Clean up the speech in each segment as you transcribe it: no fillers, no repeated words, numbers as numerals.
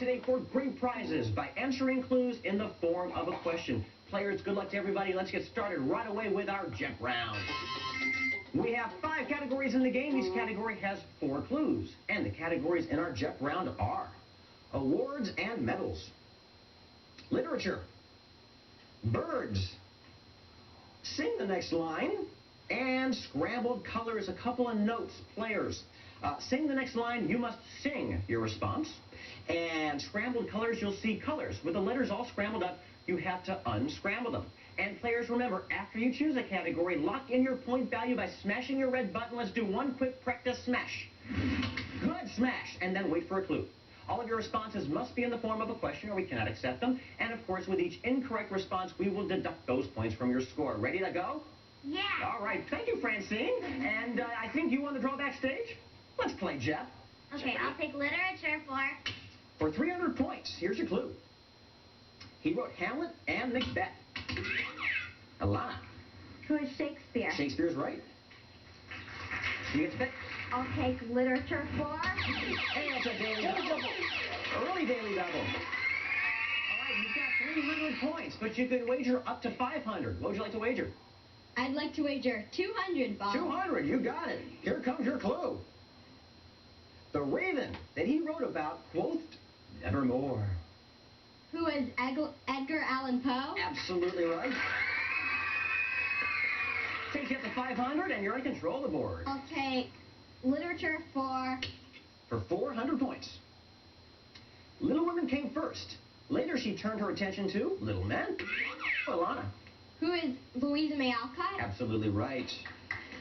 today for great prizes by answering clues in the form of a question. Players, good luck to everybody. Let's get started right away with our Jeopardy round. We have 5 categories in the game. Each category has 4 clues. And the categories in our Jeopardy round are awards and medals, literature, birds, sing the next line, and scrambled colors. A couple of notes, players. Sing the next line, you must sing your response. And scrambled colors, you'll see colors. With the letters all scrambled up, you have to unscramble them. And players, remember, after you choose a category, lock in your point value by smashing your red button. Let's do one quick practice smash. Good smash, and then wait for a clue. All of your responses must be in the form of a question or we cannot accept them. And of course, with each incorrect response, we will deduct those points from your score. Ready to go? Yeah. All right, thank you, Francine. And I think you won the draw backstage. Let's play, Jeff. Okay, I'll take literature for 300 points. Here's your clue. He wrote Hamlet and Macbeth. Alana. Who is Shakespeare? Shakespeare's right. You get to pick. I'll take literature for... Hey, it's a daily double. Early daily double. All right, you've got 300 points, but you could wager up to 500. What would you like to wager? I'd like to wager 200, Bob. 200, you got it. Here comes your clue. The raven that he wrote about, quote, nevermore. Who is Edgar Allan Poe? Absolutely right. Takes you up to 500, and you're in control of the board. I'll take literature for 400 points. Little Women came first. Later, she turned her attention to Little Men. Alana. Who is Louisa May Alcott? Absolutely right.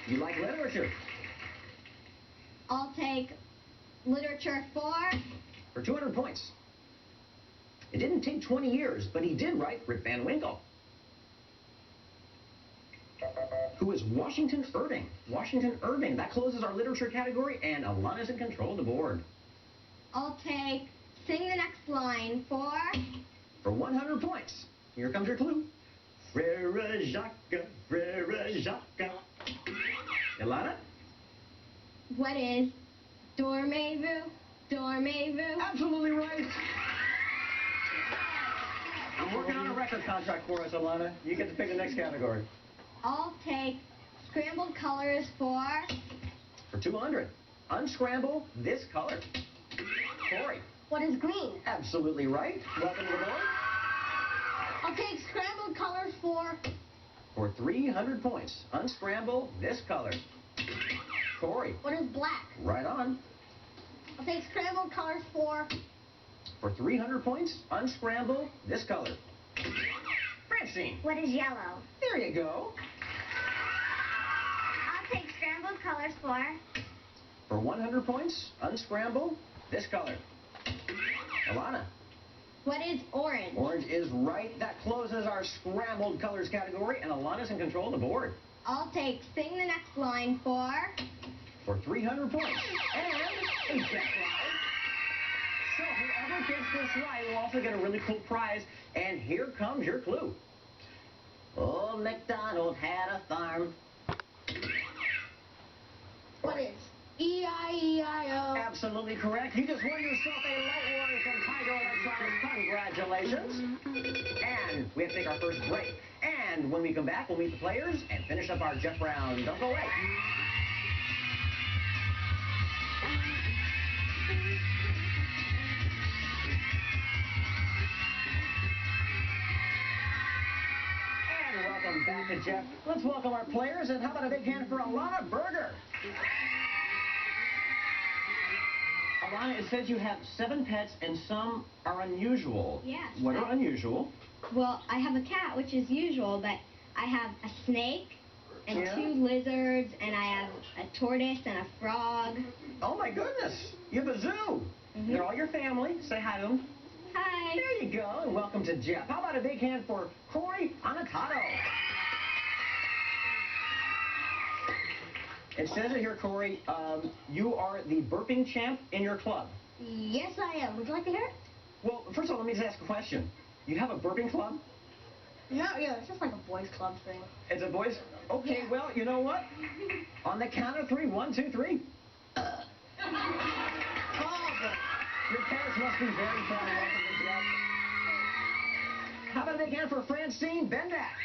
You like literature? I'll take literature for 200 points. It didn't take 20 years, but he did write Rip Van Winkle. Who is Washington Irving? Washington Irving. That closes our literature category, and Alana's in control of the board. I'll take sing the next line for 100 points. Here comes your clue. Frere Jacques, Frere Jacques. Alana? What is dormez-vous? Dormez-vous? Absolutely right. I'm working on a record contract for us, Alana. You get to pick the next category. I'll take scrambled colors for 200. Unscramble this color. Corey. What is green? Absolutely right. Welcome to the board. I'll take scrambled colors for 300 points. Unscramble this color. Corey. What is black? Right on. I'll take scrambled colors for 300 points. Unscramble this color. Francine. What is yellow? There you go. I'll take scrambled colors for 100 points. Unscramble this color. Alana. What is orange? Orange is right. That closes our scrambled colors category, and Alana's in control of the board. I'll take sing the next line for 300 points. And a Jeff prize. So whoever gets this right will also get a really cool prize. And here comes your clue. Old MacDonald had a farm. What is E-I-E-I-O? Absolutely correct. You just won yourself a light warning from Tiger Electronics. Congratulations. And we have to take our first break. And when we come back, we'll meet the players and finish up our Jeopardy round. Don't go away. And welcome back to Jeff. Let's welcome our players. And how about a big hand for Alana Berger? Alana, it says you have 7 pets and some are unusual. Yes. What are unusual? Well, I have a cat, which is usual, but I have a snake and 2 lizards, and I have a tortoise and a frog. Oh, my goodness. You have a zoo. They're all your family. Say hi to them. Hi. There you go, and welcome to Jeff. How about a big hand for Corey Anatato? It says it here, Corey, you are the burping champ in your club. Yes, I am. Would you like to hear it? Well, first of all, let me just ask a question. You have a burping club? Yeah, it's just like a boys' club thing. It's a boys'? Okay, Yeah. well, you know what? On the count of 3, 1, 2, 3. Oh, boy. Your parents must be very proud. Welcome to Jeff. How about a big hand for Francine? Bend back.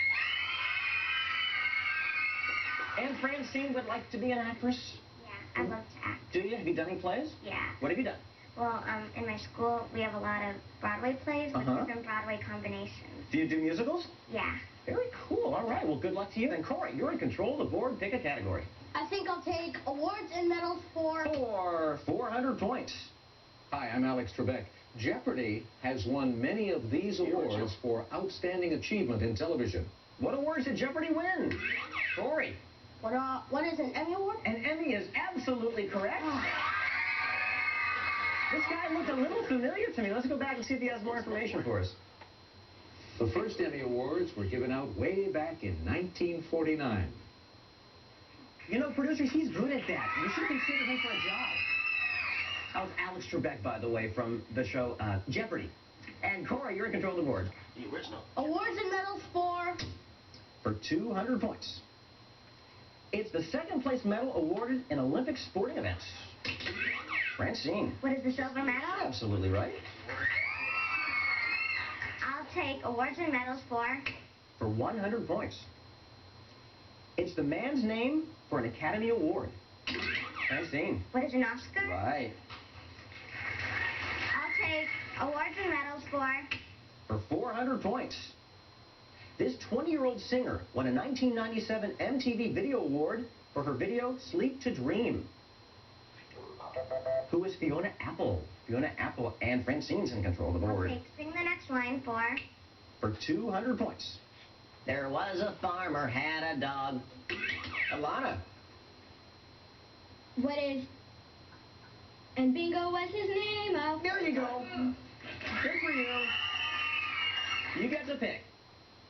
And Francine would like to be an actress? Yeah, I love to act. Do you? Have you done any plays? Yeah. What have you done? Well, in my school, we have a lot of Broadway plays with different Broadway combinations. Do you do musicals? Yeah. Very cool. All right. Well, good luck to you. And Corey, you're in control of the board. Pick a category. I think I'll take awards and medals for 400 points. Hi, I'm Alex Trebek. Jeopardy has won many of these awards for outstanding achievement in television. What awards did Jeopardy win? Corey. what is an Emmy Award? An Emmy is absolutely correct. This guy looked a little familiar to me. Let's go back and see if he has more information for us. The first Emmy Awards were given out way back in 1949. You know, producers, he's good at that. You should consider him for a job. That was Alex Trebek, by the way, from the show Jeopardy. And Corey, you're in control of the board. The original. Awards and medals for 200 points. It's the second place medal awarded in Olympic sporting events. Francine. What is the silver medal? Absolutely right. I'll take awards and medals for 100 points. It's the man's name for an Academy Award. Francine. What is an Oscar? Right. I'll take awards and medals for 400 points. This 20-year-old singer won a 1997 MTV Video Award for her video Sleep to Dream. Who is Fiona Apple? Fiona Apple and Francine's in control of the board. I'll take sing the next line for 200 points. There was a farmer had a dog. Alana. What is... And Bingo was his name. Oh. There you go. Good for you. You get to pick.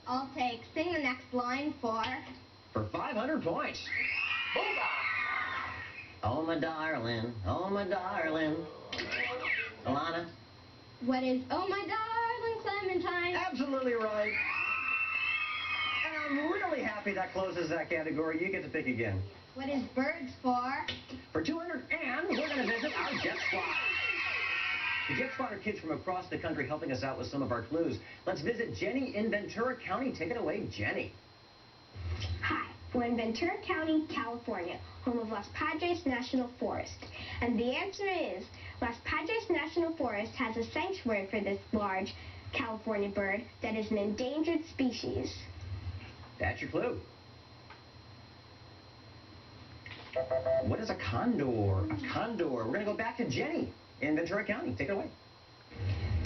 I'll take sing the next line for 500 points. Oh, my darling. Oh, my darling. Alana. What is Oh My Darling Clementine? Absolutely right. And I'm really happy that closes that category. You get to pick again. What is Birds for? For 200, and we're going to visit our Jet Squad. The Jet Squad are kids from across the country helping us out with some of our clues. Let's visit Jenny in Ventura County. Take it away, Jenny. Hi, we're in Ventura County, California, home of Los Padres National Forest. And the answer is, Los Padres National Forest has a sanctuary for this large California bird that is an endangered species. That's your clue. What is a condor? A condor. We're going to go back to Jenny in Ventura County. Take it away.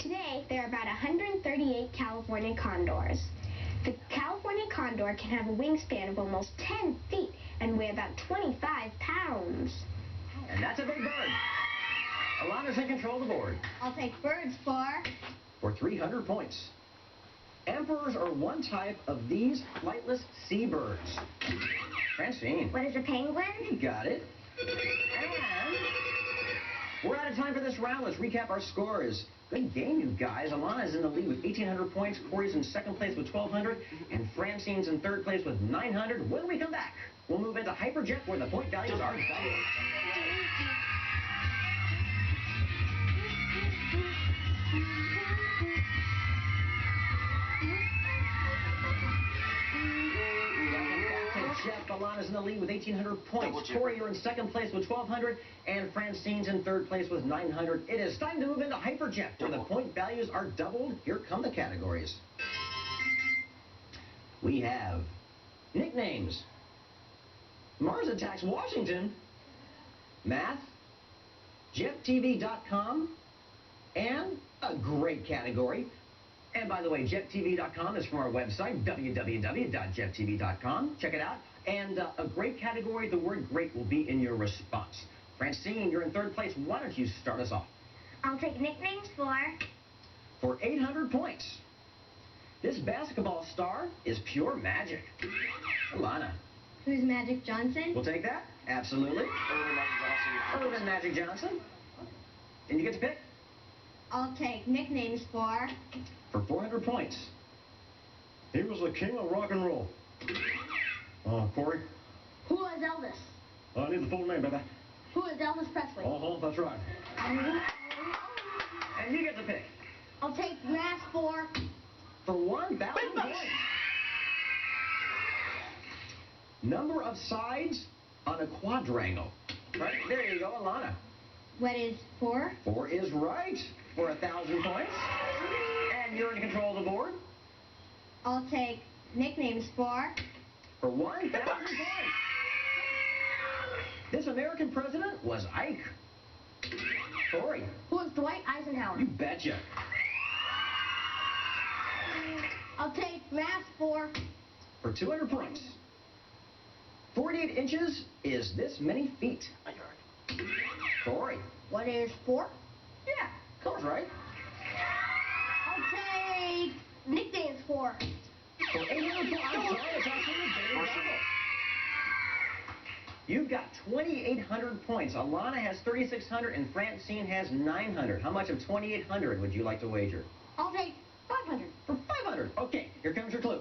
Today, there are about 138 California condors. The California condor can have a wingspan of almost 10 feet and weigh about 25 pounds. And that's a big bird. Alana's in control of the board. I'll take birds for 300 points. Emperors are one type of these flightless seabirds. Francine. What is a penguin? You got it. And we're out of time for this round. Let's recap our scores. Good game, you guys. Alana's in the lead with 1,800 points. Corey's in second place with 1,200. And Francine's in third place with 900. When we come back, we'll move into Hyperjeet, where the point values are double. Jeff, Alana's in the lead with 1,800 points. Corey, you're in second place with 1,200. And Francine's in third place with 900. It is time to move into Hyperjeet, where the point values are doubled. Here come the categories. We have nicknames. Mars Attacks Washington. Math. JetTV.com. And a great category. And by the way, JetTV.com is from our website, www.jettv.com. Check it out. And a great category, the word great will be in your response. Francine, you're in third place. Why don't you start us off? I'll take nicknames for 800 points. This basketball star is pure magic. Alana. Who's Magic Johnson? We'll take that. Absolutely. Irvin Magic Johnson. And you get to pick? I'll take nicknames for 400 points. He was the king of rock and roll. Corey? Who is Elvis? I need the full name, baby. Who is Elvis Presley? That's right. And you get to pick. I'll take math for... For 1,000 points. Number of sides on a quadrangle. Right, there you go, Alana. What is 4? 4 is right for 1,000 points. And you're in control of the board. I'll take nicknames for... For 1,000 points. This American president was Ike. Corey. Who was Dwight Eisenhower? You betcha. I'll take math for... For 200 points. 48 inches is this many feet. Corey. What is 4? Yeah, Core's right. I'll take nicknames for... For 800 points. I'm sorry, it's actually a daily double. You've got 2,800 points. Alana has 3,600 and Francine has 900. How much of 2,800 would you like to wager? I'll take 500. For 500. Okay, here comes your clue.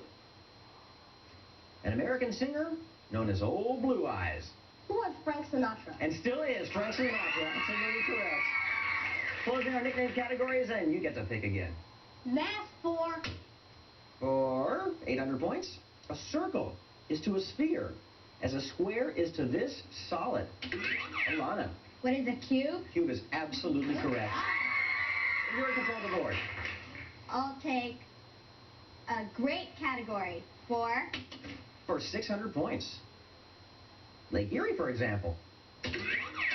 An American singer known as Old Blue Eyes. Who was Frank Sinatra? And still is Frank Sinatra. Absolutely correct. Closing our nickname categories, and you get to pick again. Math for... For 800 points, a circle is to a sphere, as a square is to this solid. Alana. What is a cube? Cube is absolutely correct. You're in control of the board. I'll take a great category for... For 600 points. Lake Erie, for example.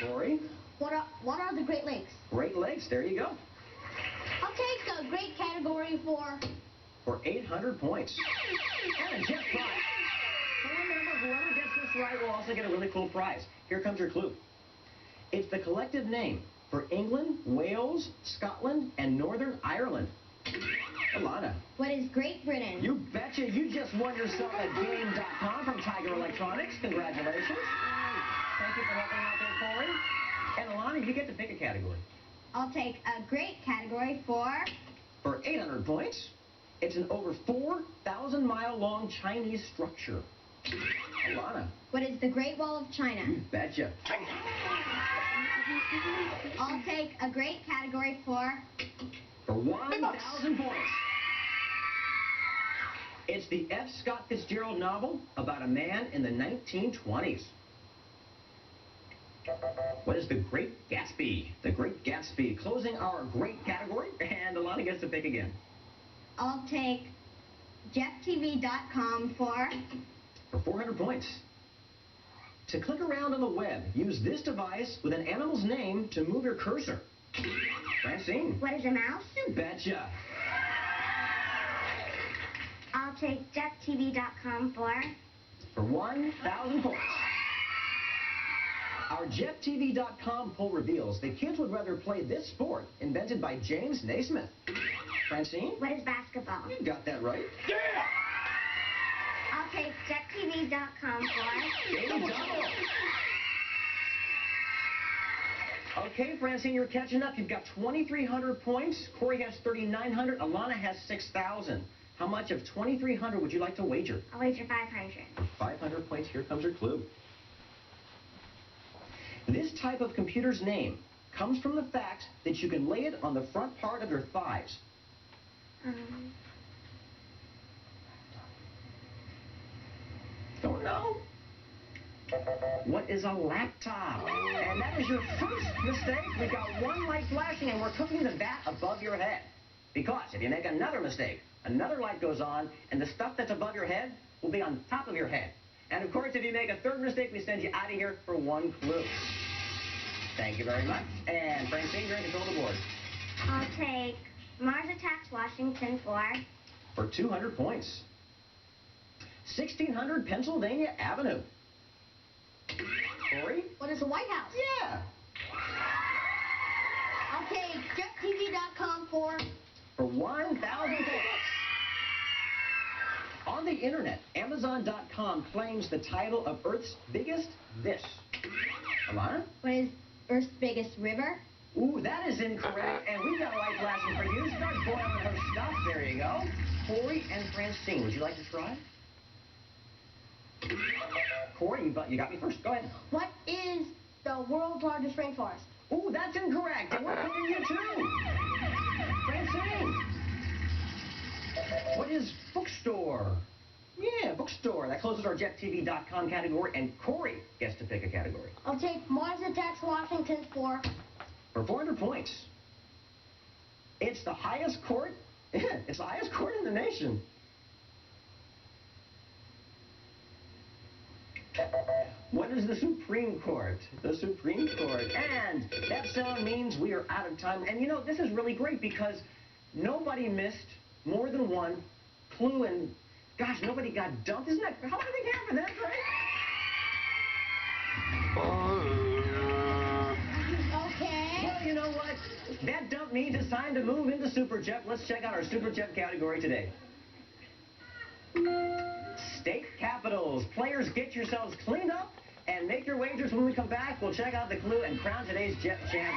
Corey. What are the Great Lakes? Great Lakes, there you go. I'll take a great category for... For 800 points. And a jet prize. So remember, whoever gets this right will also get a really cool prize. Here comes your clue. It's the collective name for England, Wales, Scotland, and Northern Ireland. Alana. What is Great Britain? You betcha. You just won yourself a game.com from Tiger Electronics. Congratulations. Thank you for helping out there, Corey. And Alana, you get to pick a category. I'll take a great category for... For 800 points, it's an over 4,000-mile-long Chinese structure. Alana. What is the Great Wall of China? You betcha. I'll take a great category for... For 1,000 points. It's the F. Scott Fitzgerald novel about a man in the 1920s. What is the Great Gatsby? The Great Gatsby, closing our great category, and Alana gets to pick again. I'll take JeffTV.com for... For 400 points. To click around on the web, use this device with an animal's name to move your cursor. Francine. What is a mouse? You betcha. I'll take JeffTV.com for... For 1,000 points. Our JeffTV.com poll reveals that kids would rather play this sport invented by James Naismith. Francine? What is basketball? You got that right. Yeah! I'll take JeffTV.com for... Daily double. Okay, Francine, you're catching up. You've got 2,300 points. Corey has 3,900. Alana has 6,000. How much of 2,300 would you like to wager? I'll wager 500. For 500 points, here comes your clue. This type of computer's name comes from the fact that you can lay it on the front part of your thighs. Don't know? What is a laptop? And that is your first mistake. We've got one light flashing, and we're cooking the vat above your head. Because if you make another mistake, another light goes on, and the stuff that's above your head will be on top of your head. And of course, if you make a third mistake, we send you out of here for one clue. Thank you very much. And Francine, you're in control of the board. I'll take Mars Attacks Washington for... For 200 points. 1600 Pennsylvania Avenue. Corey? What is the White House? Yeah. I'll take JeffTV.com for... For 1,000 points. On the internet, Amazon.com claims the title of Earth's biggest this. Alana? What is Earth's biggest river? Ooh, that is incorrect, and we got a light flashing for you. Start boiling her stuff. There you go. Corey and Francine, would you like to try? Corey, you got me first. Go ahead. What is the world's largest rainforest? Ooh, that's incorrect, and we're putting you too. Francine. What is bookstore? Yeah, bookstore. That closes our JetTV.com category, and Corey gets to pick a category. I'll take Mars Attacks Washington for 400 points. It's the highest court. Yeah, it's the highest court in the nation. What is the Supreme Court? The Supreme Court. And that sound means we are out of time. And you know, this is really great because nobody missed more than one clue, and gosh, nobody got dumped. Isn't that, how many do they have for that, right? Okay. Well, you know what? That dump means it's time to move into Superjet. Let's check out our Superjet category today. State capitals. Players, get yourselves cleaned up and make your wagers. When we come back, we'll check out the clue and crown today's Jet Champ.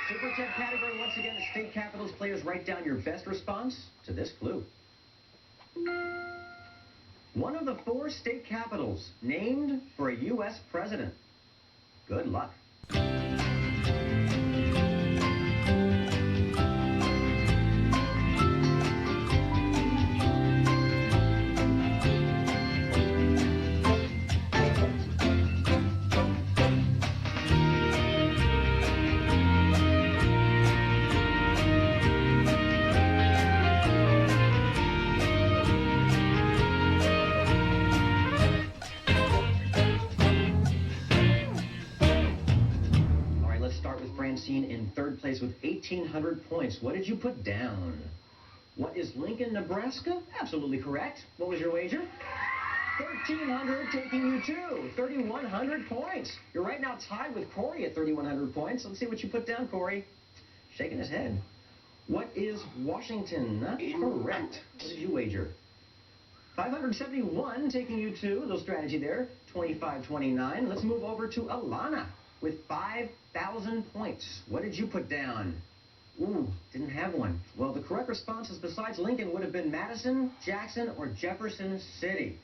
Superjet category, once again, the state capitals. Players, write down your best response to this clue. One of the 4 state capitals named for a U.S. president. Good luck. In third place with 1,800 points. What did you put down? What is Lincoln, Nebraska? Absolutely correct. What was your wager? 1,300, taking you to 3,100 points. You're right now tied with Corey at 3,100 points. Let's see what you put down, Corey. Shaking his head. What is Washington? Not correct. What did you wager? 571, taking you to, little strategy there, 25-29. Let's move over to Alana with 5,000 points. What did you put down? Ooh, didn't have one. Well, the correct responses besides Lincoln would have been Madison, Jackson, or Jefferson City.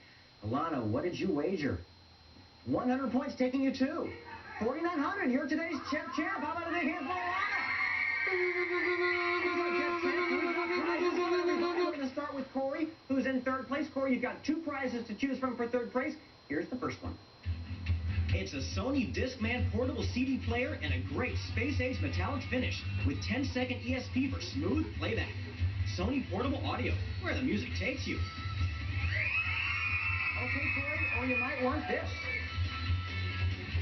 Alana, what did you wager? 100 points, taking you to 4,900. You're today's champ. How about a big hand for Alana? We're going to start with Corey, who's in third place. Corey, you've got 2 prizes to choose from for third place. Here's the first one. It's a Sony Discman portable CD player and a great space-age metallic finish with 10-second ESP for smooth playback. Sony portable audio, where the music takes you. Okay, Corey, or you might want this.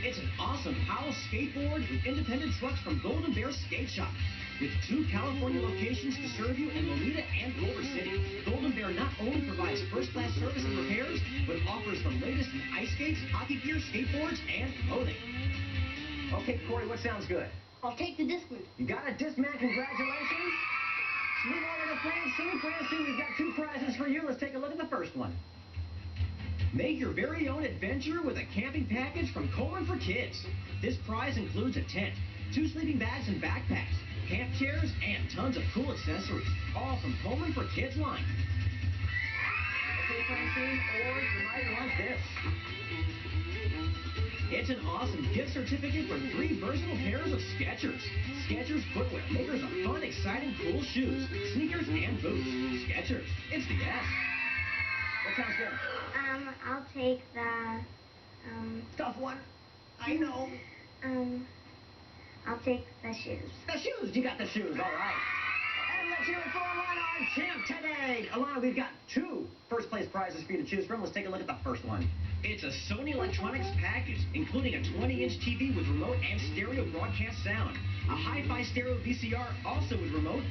It's an awesome Powell skateboard with independent trucks from Golden Bear Skate Shop. With 2 California locations to serve you in Lomita and Culver City, Golden Bear not only provides first-class service and repairs, but offers the latest in ice skates, hockey gear, skateboards, and clothing. Okay, Corey, what sounds good? I'll take the Discman. You got a Discman, congratulations. Let's move over to Francine. Francine, we've got 2 prizes for you. Let's take a look at the first one. Make your very own adventure with a camping package from Coleman for Kids. This prize includes a tent, 2 sleeping bags and backpacks, camp chairs, and tons of cool accessories, all from Coleman for Kids line. Okay, Francine, or you might want this. It's an awesome gift certificate for 3 versatile pairs of Skechers. Skechers footwear, makers of fun, exciting, cool shoes, sneakers, and boots. Skechers, it's the best. What sounds good? I'll take the, Tough one. I know. I'll take the shoes. The shoes. You got the shoes. All right. And let's hear it for Alana, our champ today. Alana, we've got 2 first-place prizes for you to choose from. Let's take a look at the first one. It's a Sony Electronics package, including a 20-inch TV with remote and stereo broadcast sound, a hi-fi stereo VCR also with remote,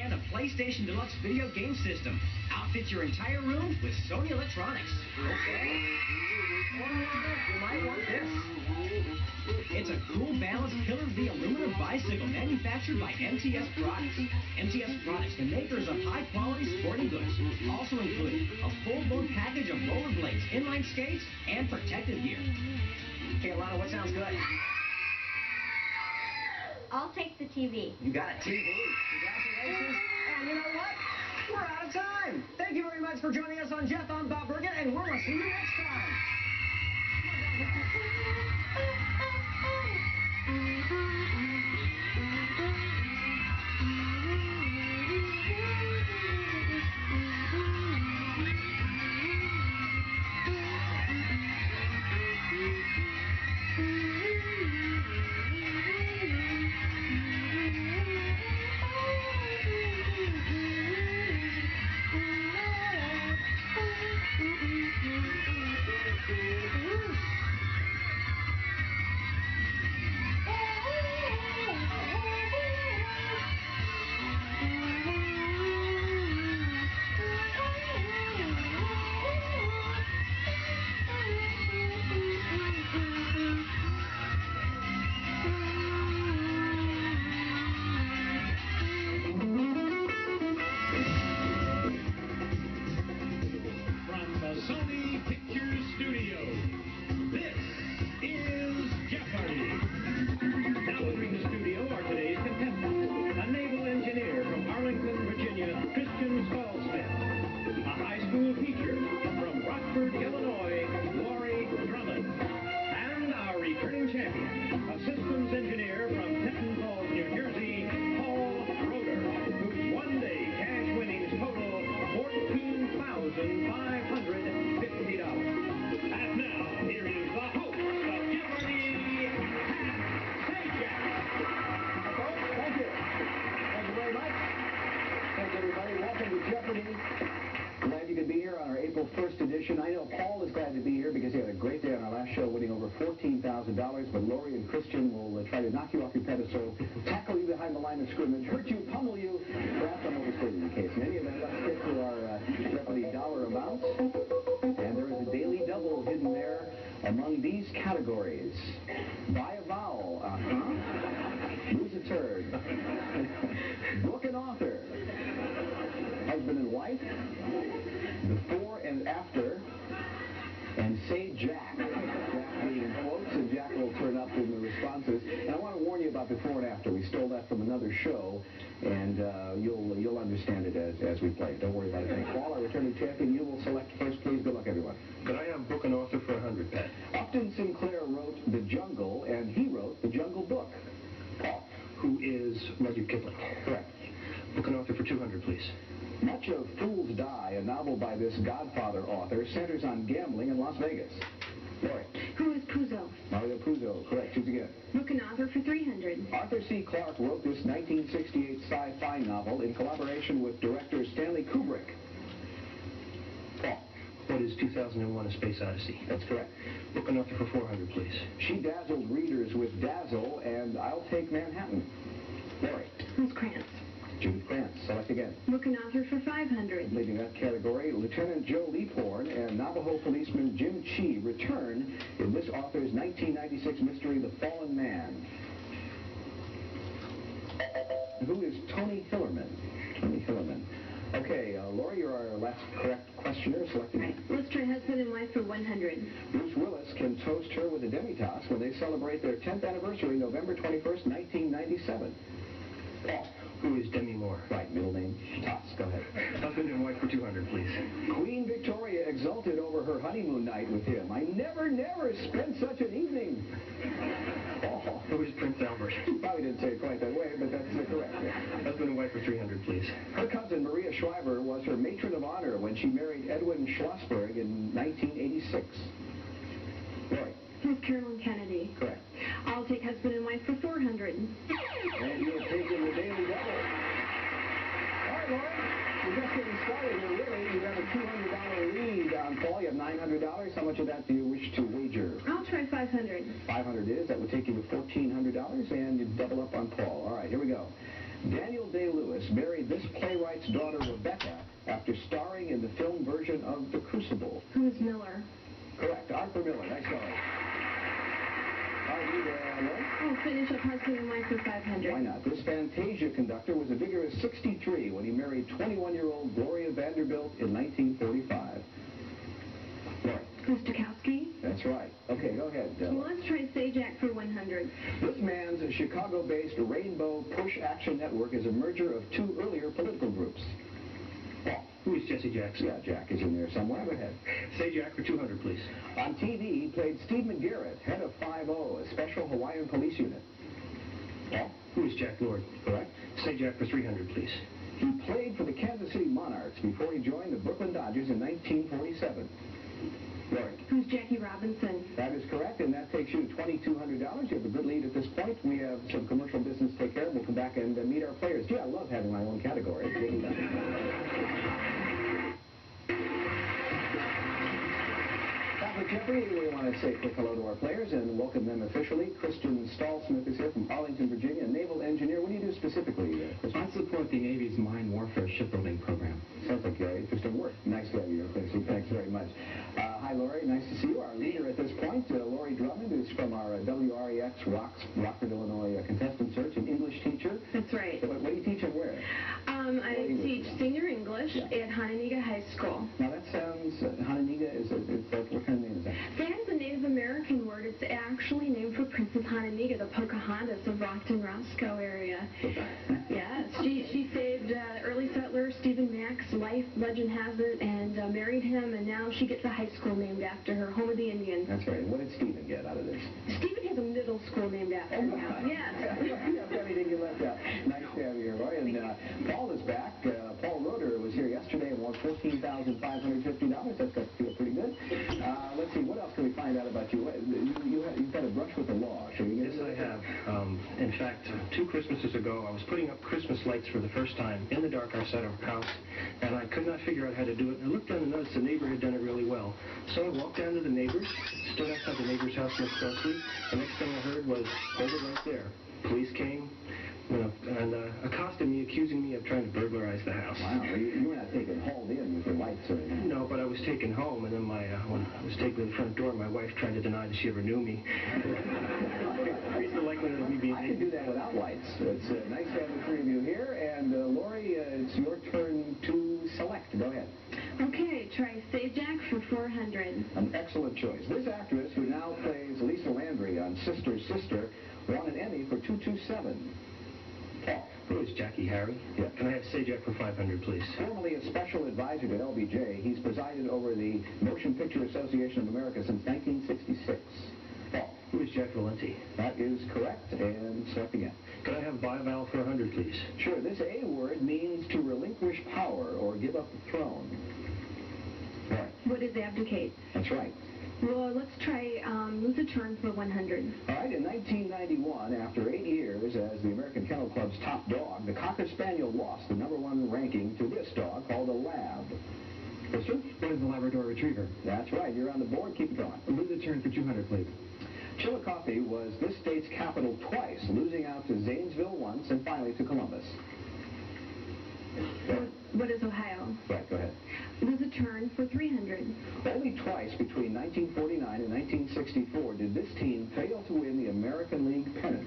and a PlayStation Deluxe video game system. Outfit your entire room with Sony Electronics. Okay? You might want this. It's a cool balanced Pillar V aluminum bicycle manufactured by MTS Products. MTS Products, the makers of high-quality sporting goods, also include a full-blown package of rollerblades, inline skates, and protective gear. Okay, Alana, what sounds good? I'll take the TV. You got a TV. Congratulations. And you know what? We're out of time. Thank you very much for joining us on Jeff. I'm Bob Bergen, and we'll see you next time. Jeopardy! Now entering the studio are today's contestants. A naval engineer from Arlington, Virginia, Christian Stallsmith. A high school teacher from Rockford, Illinois, Lori Drummond. And our returning champion, a systems engineer from Teton Falls, New Jersey, Paul Roeder, whose one-day cash winnings total $14,550. And now, here is the host of Jeopardy! Thank you. Thank you very much. Thanks, everybody. Welcome to Jeopardy! Glad you could be here on our April 1st edition. I know Paul is glad to be here because he had a great day on our last show, winning over $14,000. But Lori and Christian will try to knock you off your pedestal, tackle you behind the line of scrimmage, hurt you, pummel you. Perhaps I'm overstating the case. In any event, let's get to our Jeopardy dollar amounts. And there is a daily double hidden there among these categories. Buy a vowel. Lose a turd. Book and author. Husband and wife. Before and after. And say Jack. Jack being in quotes, and Jack will turn up in the responses. And I want to warn you about before and after. We stole that from another show, and you'll understand it as we play. Don't worry about it. Paul, our returning champion, you will select first, please. Good luck, everyone. Could I have book and author for 100, Pat? Upton Sinclair wrote The Jungle, and he wrote The Jungle Book. Paul. Who is Rudyard Kipling? Correct. Book and author for 200, please. Much of Fools Die, a novel by this Godfather author, centers on gambling in Las Vegas. Lori. Who is Puzo? Mario Puzo. Correct. Choose again. Book and author for 300. Arthur C. Clarke wrote this 1968 sci-fi novel in collaboration with director Stanley Kubrick. Paul. What is 2001: A Space Odyssey? That's correct. Book and author for 400, please. She dazzled readers with Dazzle and I'll Take Manhattan. Lori. Who's Krantz? Judith Krantz. Select again. Book and author for 500. Leading that category, Lieutenant Joe Leaphorn and Navajo policeman Jim Chee return in this author's 1996 mystery, The Fallen Man. Who is Tony Hillerman? Tony Hillerman. Okay, Lori, you're our last correct questioner. Select again. Let's try husband and wife for 100. Bruce Willis can toast her with a demi-tasse when they celebrate their 10th anniversary, November 21st, 1997. Paul. Who is Demi Moore? Right, middle name, Toss. Go ahead. Husband and wife for 200, please. Queen Victoria exulted over her honeymoon night with him. I never spent such an evening. Oh. Who is Prince Albert? Probably didn't say it quite that way, but that's correct. Husband and wife for 300, please. Her cousin, Maria Shriver, was her matron of honor when she married Edwin Schlossberg in 1986. Lori. Who's Carolyn Kennedy? Correct. I'll take husband and wife for 400. And you have taken the daily double. All right, Lori. We're just getting started here, really. You have a $200 lead on Paul. You have $900. How much of that do you wish to wager? I'll try 500. 500 is. That would take you to $1,400, and you double up on Paul. All right, here we go. Daniel Day-Lewis married this playwright's daughter, Rebecca, after starring in the film version of The Crucible. Who's Miller? Correct. Arthur Miller. Nice going. All right, you there, Lori? I'll finish up husband and wife for 500. Why not? This Fantasia conductor was a vigorous 63 when he married 21-year-old Gloria Vanderbilt in 1945. Lori. Who's Stokowski? That's That's right. Okay, go ahead. Well, let's try Sajak for 100. This man's Chicago-based Rainbow Push Action Network is a merger of two earlier political groups. Paul. Who is Jesse Jackson? Yeah, Jack is in there somewhere. Go ahead. Say Jack for 200, please. On TV, he played Steve McGarrett, head of 5-0, a special Hawaiian police unit. Paul. Who is Jack Lord? Correct. Say Jack for 300, please. He played for the Kansas City Monarchs before he joined the Brooklyn Dodgers in 1947. Lori. Who's Jackie Robinson? That is correct, and that takes you to $2,200. You have a good lead at this point. We have some commercial business to take care of. We'll come back and meet our players. Gee, I love having my own category. With Jeopardy, we want to say a quick hello to our players and welcome them officially. Christian Stallsmith is here from Arlington, Virginia, naval engineer. What do you do specifically, Christian? I support the Navy's mine warfare shipbuilding program. Sounds like interesting work. Nice to have you here, Christian. Thanks very much. Hi, Lori. Nice to see you. Our leader at this point, Lori Drummond, is from our WREX Rockford, Illinois contestant search, an English teacher. That's right. What do you teach and where? I teach senior English at Hononegah High School. Now that sounds, Hononegah, what kind of name is that? That is a Native American word. It's actually named for Princess Hononegah, the Pocahontas of Rockton-Roscoe area. Yes, she saved early settler Stephen Mack's life, legend has it, and married him, and now she gets a high school named after her, home of the Indians. That's right. What did Stephen get out of this? Stephen has a middle school named after him. Yes. Everything you left out. Nice to have you here, Roy. And Paul is back. Paul Roeder was here yesterday and won $14,550. That's got to feel pretty good. Let's see, what else can we find out about you? You've got a brush with the law. Yes, I have. In fact, 2 Christmases ago, I was putting up Christmas lights for the first time in the dark outside our house, and I could not figure out how to do it. I looked down and noticed the neighbor had done it really well. So I walked down to the neighbors, stood outside the neighbor's house next door. The next thing I heard was, hold it right there. Police came, and accosted me, accusing me of trying to burglarize the house. Wow, you were not taken hauled in with your lights or anything. No, but I was taken home, and then when I was taken to the front door, my wife tried to deny that she ever knew me. Increased the likelihood of me being I can do that without lights. It's nice to have the three of you here, and Lori, it's your turn to select. Go ahead. Okay, try Sajak for 400. An excellent choice. This actress, who now plays Lisa Landry on Sister, Sister, won an Emmy for 227. Paul. Who is Jackie Harry? Yeah. Can I have Sajak for 500, please? Formerly a special advisor to LBJ, he's presided over the Motion Picture Association of America since 1966. Paul. Who is Jack Valenti? That is correct, and select again. Can I have Bioval for 100, please? Sure. This A word means to relinquish power or give up the throne. Right. What is abdicate? That's right. Well, let's try lose a turn for 100. All right, in 1991, after 8 years as the American Kennel Club's top dog, the Cocker Spaniel lost the #1 ranking to this dog called a Lab. Christian? What is a Labrador Retriever? That's right. You're on the board. Keep it going. Lose a turn for 200, please. Chillicothe was this state's capital twice, losing out to Zanesville once and finally to Columbus. What is Ohio? Right, go ahead. Lose a turn for 300. Only twice between 1949 and 1964 did this team fail to win the American League pennant.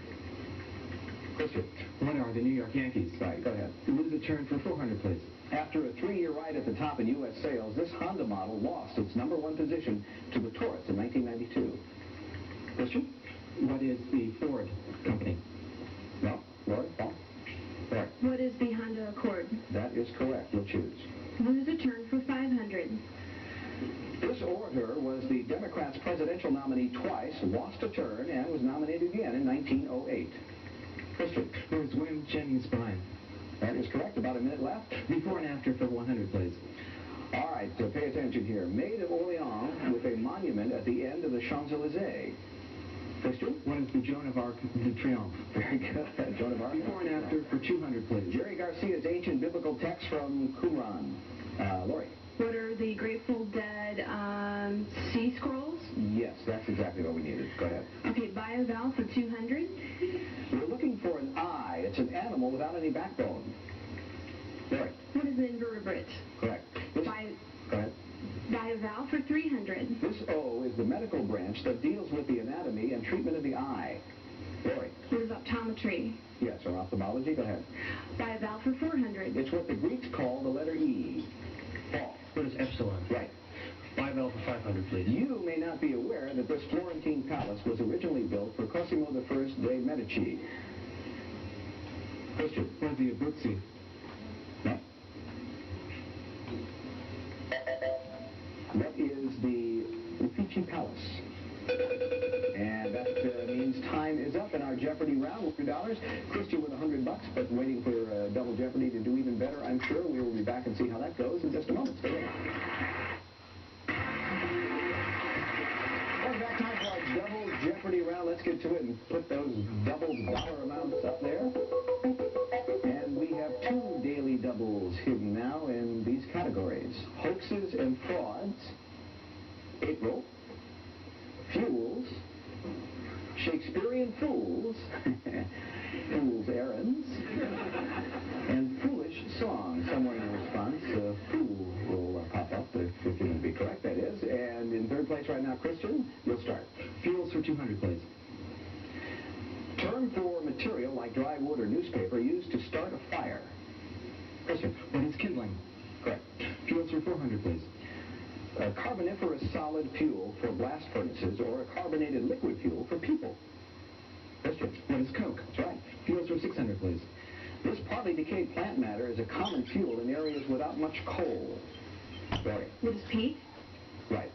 Christian? One are the New York Yankees. Right, go ahead. Lose a turn for 400, please. After a 3-year ride at the top in U.S. sales, this Honda model lost its #1 position to the Taurus in 1992. Christian? What is the Ford company? No. Lord? Paul? Right. What is the Honda Accord? That is correct. You'll choose. Lose a turn for 500. This orator was the Democrats' presidential nominee twice, lost a turn, and was nominated again in 1908. Christian? Who is William Jennings Bryan? That is correct. About a minute left. Before and after for 100, please. All right, pay attention here. Maid of Orleans with a monument at the end of the Champs-Élysées. Christian? What is the Joan of Arc de Triomphe? Very good. Joan of Arc. Before and after for 200, please. Jerry Garcia's ancient biblical text from Qumran. Lori? What are the Grateful Dead sea scrolls? Yes, that's exactly what we needed. Go ahead. Okay, Bioval for 200. We're looking for an eye. It's an animal without any backbone. Lori? What is an invertebrate? Correct. Go ahead. Bioval for 300. This O is the medical branch that deals with the anatomy and treatment of the eye. Lori? What is optometry? Yes, or ophthalmology. Go ahead. Bioval for 400. It's what the Greeks call the letter E. Paul? What is Epsilon? Right. Bioval for 500. 500, please. You may not be aware that this Florentine palace was originally built for Cosimo I de' Medici. Christian. What is the Abruzzi? No. What is the Uffizi Palace? And that means time is up in our Jeopardy round with $2. Christian with $100, but waiting for Double Jeopardy to do even better, I'm sure. We will be back and see how that goes in just a moment. Stay with us. Welcome back. Time for our Double Jeopardy round. Let's get to it and put those double dollar amounts up there. And we have 2 daily doubles hidden now in these categories. Hoaxes and frauds. April. Fuels. Shakespearean fools. Fool's errands. And foolish songs. Somewhere in your response, fool will pop up if you're going to be correct, that is. And in third place right now, Christian, you'll start. Fuels for 200, please. Term for material like dry wood or newspaper used to start a fire. Christian. What is kindling? Correct. Fuels for 400, please. A carboniferous solid fuel for blast furnaces or a carbonated liquid fuel for people. Christian. What is coke? That's right. Fuels for 600, please. This partly decayed plant matter is a common fuel in areas without much coal. Sorry. What is peat? Right.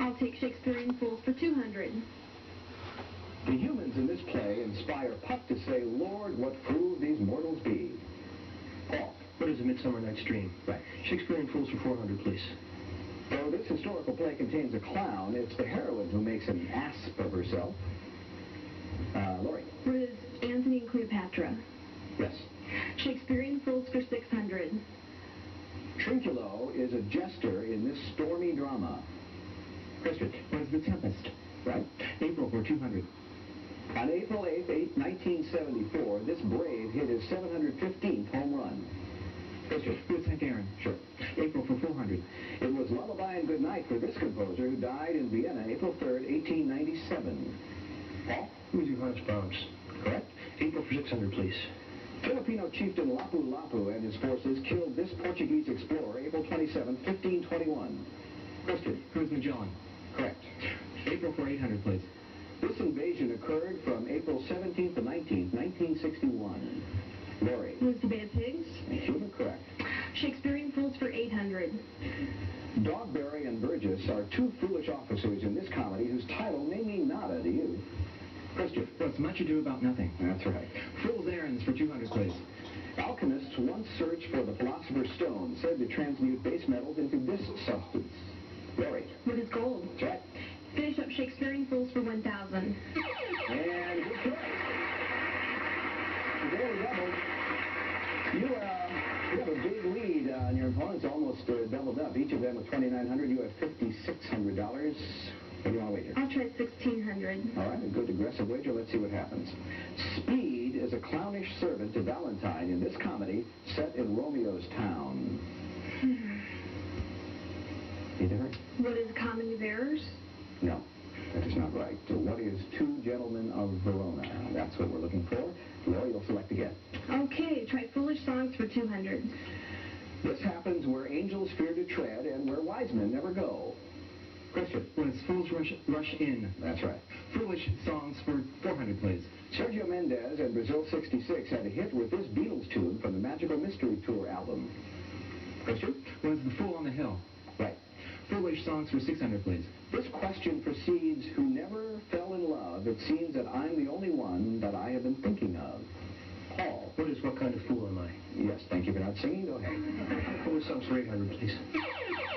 I'll take Shakespearean fools for 200. The humans in this play inspire Puck to say, Lord, what fool these mortals be. Paul. What is A Midsummer Night's Dream? Right. Shakespearean fools for 400, please. Though this historical play contains a clown, it's the heroine who makes an asp of herself. Lori. What is Antony and Cleopatra? Yes. Shakespearean fools for 600. Trinculo is a jester in this stormy drama. Christian. What is the Tempest? Right. April for 200. On April 8, 1974, this Brave hit his 715th home run. Christian. Who is Hank Aaron? Sure. April for 400. It was Lullaby and Good Night for this composer who died in Vienna April 3rd, 1897. Paul? Who is Johannes Brahms? Correct. April for 600, please. Filipino chieftain Lapu-Lapu and his forces killed this Portuguese explorer April 27, 1521. Christian. Who is Magellan? Correct. April for 800, please. This invasion occurred from April 17th to 19th, 1961. Lori. Who is the Band Pigs? You were correct. Shakespearean fools for 800. Dogberry and Burgess are 2 foolish officers in this comedy whose title may mean nada to you. Christian. What's Much Ado About Nothing? That's right. Fool's Errands for 200, please. Alchemists once searched for the Philosopher's Stone, said to transmute base metals into this substance. Lori. What is gold? That's right. Finish up Shakespearean fools for 1,000. And good choice. The Daily Double. You have a big lead on your opponents, almost doubled up. Each of them with $2,900. You have $5,600. What do you want to wager? I'll try 1,600. All right, a good aggressive wager. Let's see what happens. Speed is a clownish servant to Valentine in this comedy set in Romeo's town. Either? What is Comedy of Errors? No, that is not right. So what is Two Gentlemen of Verona? That's what we're looking for. Lori, you'll select again. Okay, try Foolish Songs for 200. This happens where angels fear to tread and where wise men never go. Christian. What is Fools Rush In? That's right. Foolish Songs for 400, please. Sergio Mendes and Brazil 66 had a hit with this Beatles tune from the Magical Mystery Tour album. Christian? What is The Fool on the Hill? Right. Foolish Songs for 600, please. This question proceeds, who never fell in love, it seems that I'm the only one that I have been thinking of. Paul. What is What Kind of Fool Am I? Yes, thank you for not singing. Go ahead. Foolish Songs for 800, please.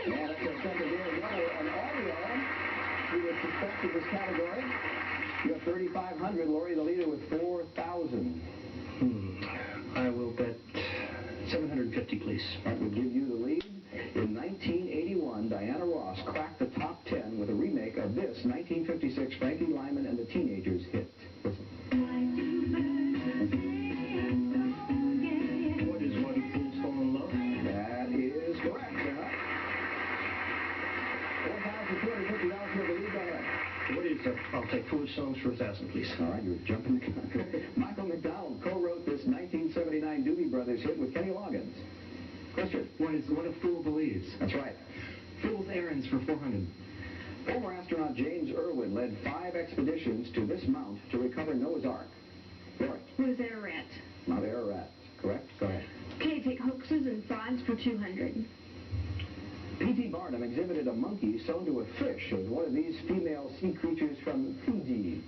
And that's our second daily double on audio. You would suspect in this category. You have 3,500. Lori, the leader, with 4,000. I will bet 750, please. That would give you the lead. In 1981, Diana Ross cracked the top 10 with a remake of this 1956 Frankie Lyman and the Teenagers hit. Listen. What is When Fools Fall in Love? That is correct. $4,250 for the lead. Go ahead. What is I'll take Foolish Songs for 1,000, please. All right, you're jumping the gun. Michael McDonald co-wrote this 1979 Doobie Brothers hit with Kenny Loggins. Christian. What is What a Fool Believes? That's right. Fool's Errands for 400. Former astronaut James Irwin led 5 expeditions to this mount to recover Noah's Ark. Lori. What is Ararat? Mount Ararat. Correct? Go ahead. Okay, take hoaxes and frauds for 200. P.T. Barnum exhibited a monkey sewn to a fish as one of these female sea creatures from Fiji.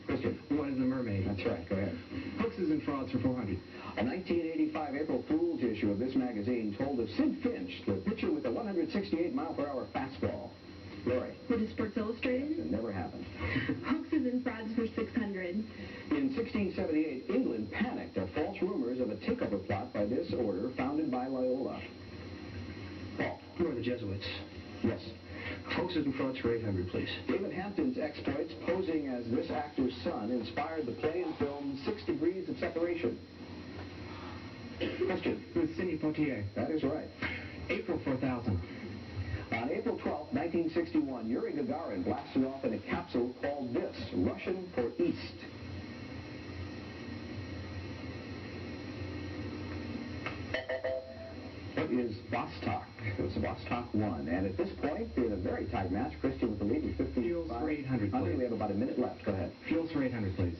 Christian. What is a mermaid? That's right. Go ahead. Hoaxes and frauds for 400. A 1985 April Fool's issue of this magazine told of Sid Finch, the pitcher with a 168-mile-per-hour fastball. Lori. What is Sports Illustrated? It never happened. Hoaxes and frauds for 600. In 1678, England panicked at false rumors of a takeover plot by this order founded by Loyola. Paul. Who are the Jesuits? Yes. Hoaxes and frauds for 800, please. David Hampton's exploits posing as this actor's son inspired the play and film 6 Degrees of Separation. Question. Who is Sidney Poitier? That is right. April 4000. On April 12, 1961, Yuri Gagarin blasted off in a capsule called this, Russian for East. What is Vostok? It was Vostok 1. And at this point, in a very tight match, Christian with the lead with 55. Fuels for 800, please. We have about a minute left. Go ahead. Fuels for 800, please.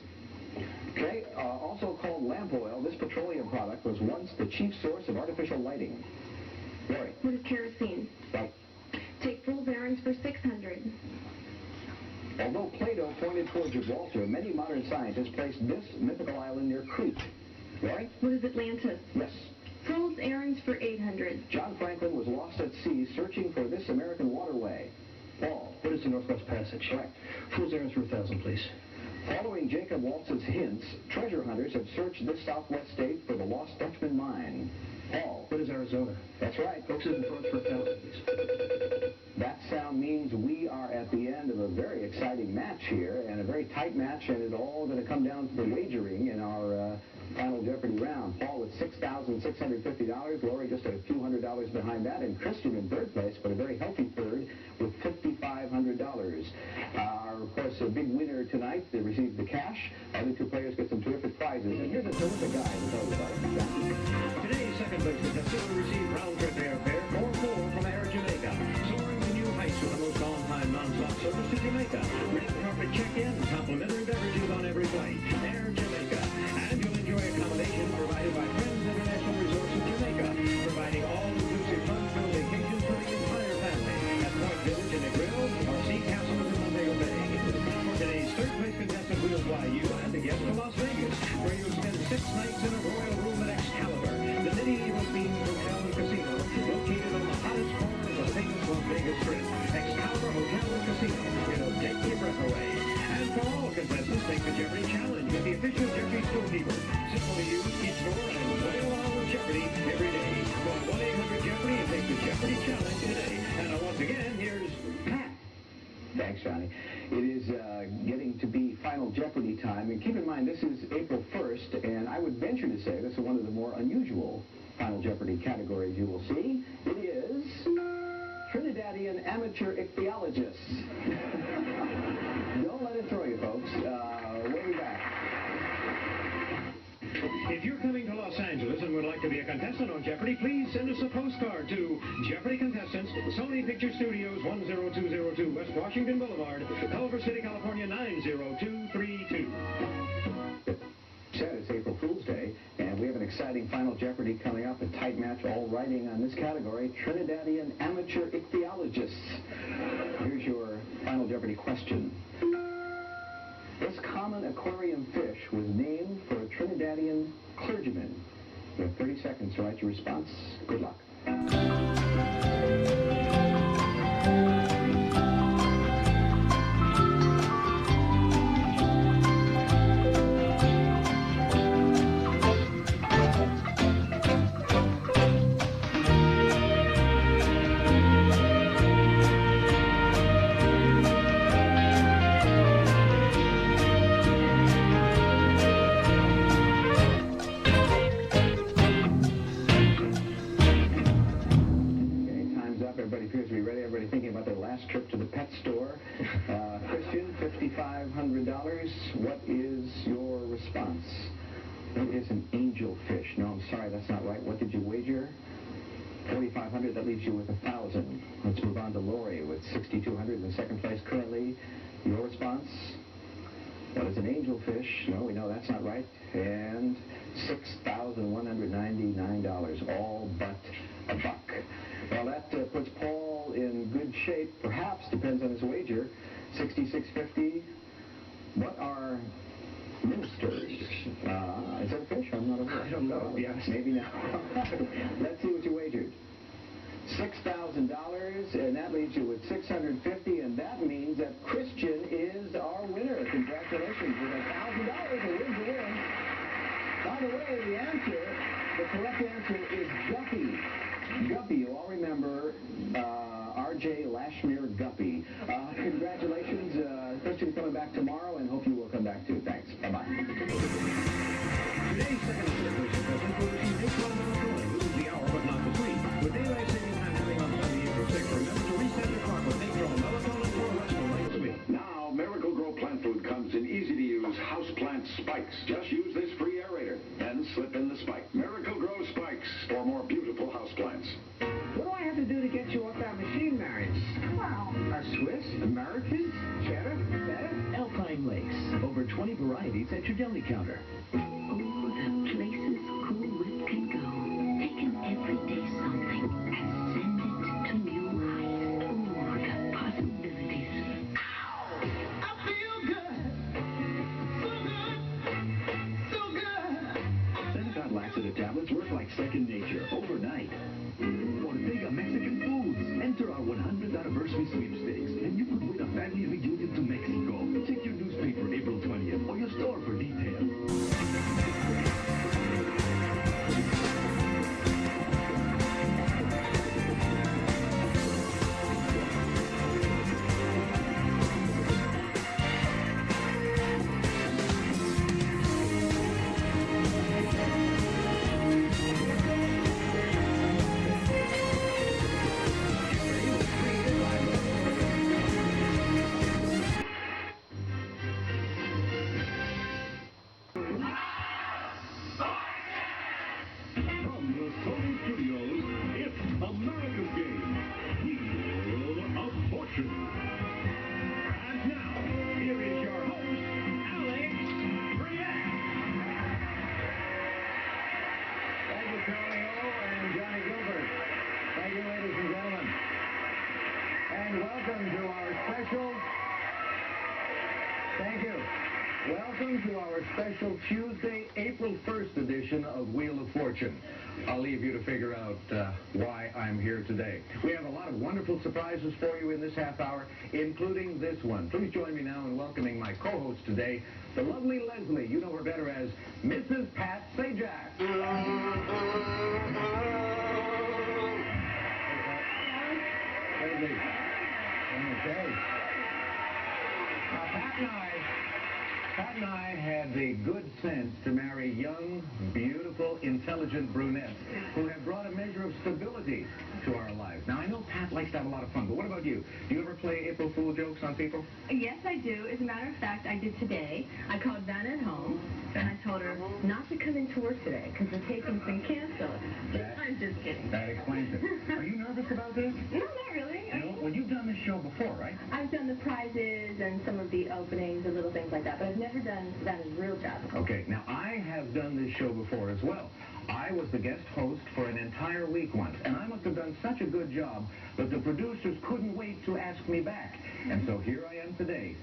Okay, also called lamp oil, this petroleum product was once the chief source of artificial lighting. Lori. What is kerosene? Right. Take fool's errands for 600. Although Plato pointed toward Gibraltar, many modern scientists placed this mythical island near Crete. Lori? What is Atlantis? Yes. Fool's errands for 800. John Franklin was lost at sea searching for this American waterway. Paul. What is the Northwest Passage? Correct. Fool's errands for 1,000, please. Following Jacob Waltz's hints, treasure hunters have searched this southwest state for the lost Dutchman mine. Paul. What is Arizona? That's right. Hoaxes and frauds for 1,000, please. That sound means we are at the end of a very exciting match here, and a very tight match, and it's all going to come down to the wagering in our Final Jeopardy round. Paul with $6,650, Lori just a few $100 behind that, and Christian in third place, but a very healthy third with $5,500. Of course, a big winner tonight that received the cash. Other 2 players get some terrific prizes, and here's a terrific guy to tell you about it. Today's second place contestant will receive round-trip airfare 4-4 from Air Jamaica. Soaring to new heights with the most on-time non-stop service to Jamaica. Red carpet check-in, complimentary beverages on every flight. Air Jamaica. And you'll enjoy accommodation provided by Friends International Resorts of Jamaica, providing all-inclusive fun-filled vacations for the entire family at Point Village in Negril or Sea Castle in Montego Bay. For today's third-place contestant, we'll fly you and the guest to Las Vegas, where you'll spend 6 nights in a royal room at Excalibur, the medieval-themed hotel and casino located on the hottest corner of the famous Las Vegas Strip. Excalibur Hotel and Casino. It'll take your breath away. And for all contestants, take the Jeopardy Challenge with the official Jeopardy storekeeper. Simple to use, each store, and play along with Jeopardy every day. Call 1-800-JEOPARDY and take the Jeopardy Challenge today. And once again, here's Pat. Thanks, Johnny. It is getting to be Final Jeopardy time, and keep in mind this is April 1st, and I would venture to say this is one of the more unusual Final Jeopardy categories you will see. It is Trinidadian amateur ichthyologists. Don't let it throw you, folks. We'll be back. If you're coming to Los Angeles and would like to be a contestant on Jeopardy, please send us a postcard to Jeopardy Contestants, Sony Picture Studios, 10202 West Washington Boulevard, Culver City, California, 90232. Said it's April Fool's Day, and we have an exciting Final Jeopardy coming up, a tight match, all riding on this category, Trinidadian amateur ichthyologists. Here's your Final Jeopardy question. This common aquarium fish was named for a Trinidadian clergyman. You have 30 seconds to write your response. Good luck. Trip to the pet store. Christian, $5,500. What is your response? What is an angelfish? No, I'm sorry, that's not right. What did you wager? $4,500. That leaves you with $1,000. Let's move on to Lori with $6,200 in the second. fish. No, we know that's not right. And $6,199, all but a buck. Well, that puts Paul in good shape, perhaps, depends on his wager. $66.50. What are minsters? Is that a fish? I'm not aware. I don't know, to be honest. Maybe not. Let's see what you wagered. $6,000, and that leaves you with $650, and that means that Christian is our winner. Congratulations. With $1,000, a win to win. By the way, the correct answer is Guppy. Guppy, you all remember R.J. Lashmere Guppy. Congratulations. Christian's coming back tomorrow, and hope you will come back too. Thanks. Bye-bye. Today's second service contestant will receive $8 coin, lose the hour but not the sleep. With daylight saving time coming on Sunday, April 6th, remember to reset your clock with Natrol, melatonin for rest and light sleep. Now, Miracle Grow plant food comes in easy-to-use houseplant spikes. Just use this free aerator, then slip in the spike. Miracle Grow spikes for more beautiful houseplants. What do I have to do to get you off that machine, Marion? Well, A Swiss? American? Cheddar? Feta? Alpine Lakes. Over 20 varieties at your deli counter. Oh, the places Cool Whip can go. Take an everyday something and send it to new heights. Oh, the possibilities. I feel good. So good. Senecot laxative tablets work like second nature overnight. Ortega Mexican Foods. Enter our 100th anniversary sweepstakes, and you could win a family reunion to Mexico. Check your newspaper April 20th or your store for details. Welcome to our special Tuesday, April 1st edition of Wheel of Fortune. I'll leave you to figure out why I'm here today. We have a lot of wonderful surprises for you in this half hour, including this one. Please join me now in welcoming my co-host today, the lovely Leslie. You know her better as Mrs. Pat Sajak. Leslie. Okay. Now, Pat and I had the good sense to marry young, beautiful, intelligent brunettes who have brought a measure of stability to our lives. Now, I know Pat likes to have a lot of fun, but what about you? Do you ever play April Fool jokes on people? Yes, I do. As a matter of fact, I did today. I called Vanna at home, and I told her not to come into work today because the taping's been canceled. I'm just kidding. That explains it. Are you nervous about this? No, not really. No? Well, you've done this show before, right? I've done the prizes and some of the openings and little things like that, but I've never done Vanna's real job. Okay, now I have done this show before as well. I was the guest host for an entire week once, and I must have done such a good job that the producers couldn't wait to ask me back. And so here I am today,